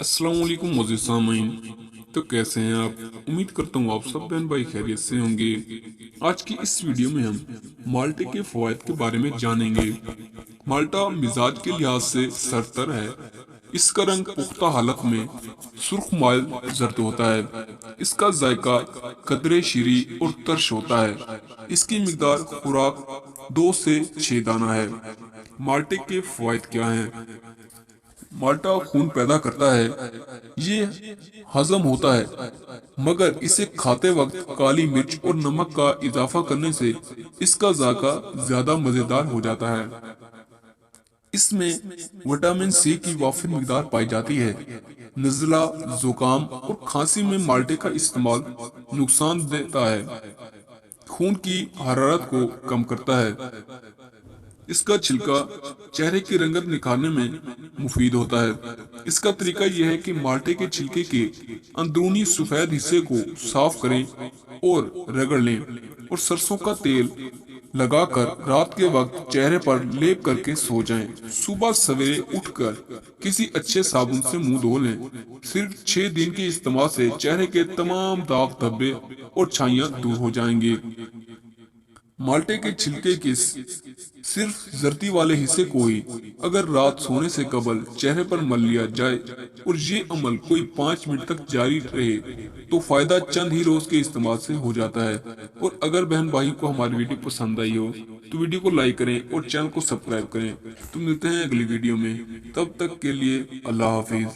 अस्सलाम वालेकुम मोज़िज़ सामीन। तो कैसे हैं आप? उम्मीद करता हूँ आप सब बहन भाई खैरियत से होंगे। आज की इस वीडियो में हम माल्टे के फ़वाइद के बारे में जानेंगे। माल्टा मिजाज के लिहाज से सरतर है। इसका रंग पुख्ता हालत में सुर्ख माइल जर्द होता है। इसका जायका कदरे शीरी और तर्श होता है। इसकी मिकदार खुराक 2 से 6 दाना है। माल्टे के फ़वाइद क्या हैं? माल्टा खून पैदा करता है। ये हजम होता है, मगर इसे खाते वक्त काली मिर्च और नमक का इजाफा करने से इसका जायका ज्यादा मजेदार हो जाता है। इसमें विटामिन सी की वाफिर मिकदार पाई जाती है। नज़ला, जुकाम और खांसी में माल्टे का इस्तेमाल नुकसान देता है। खून की हरारत को कम करता है। इसका छिलका चेहरे की रंगत निखारने में मुफीद होता है। इसका तरीका यह है कि माल्टे के छिलके के अंदरूनी सफेद हिस्से को साफ करें और रगड़ लें और सरसों का तेल लगाकर रात के वक्त चेहरे पर लेप करके सो जाएं। सुबह सवेरे उठकर किसी अच्छे साबुन से मुंह धो लें। सिर्फ 6 दिन के इस्तेमाल से चेहरे के तमाम दाग धब्बे और छाइयां दूर हो जाएंगे। माल्टे के छिलके के सिर्फ जर्दी वाले हिस्से को ही अगर रात सोने से कबल चेहरे पर मल लिया जाए और ये अमल कोई 5 मिनट तक जारी रहे तो फायदा चंद ही रोज के इस्तेमाल से हो जाता है। और अगर बहन भाई को हमारी वीडियो पसंद आई हो तो वीडियो को लाइक करें और चैनल को सब्सक्राइब करें। तो मिलते हैं अगली वीडियो में, तब तक के लिए अल्लाह हाफिज।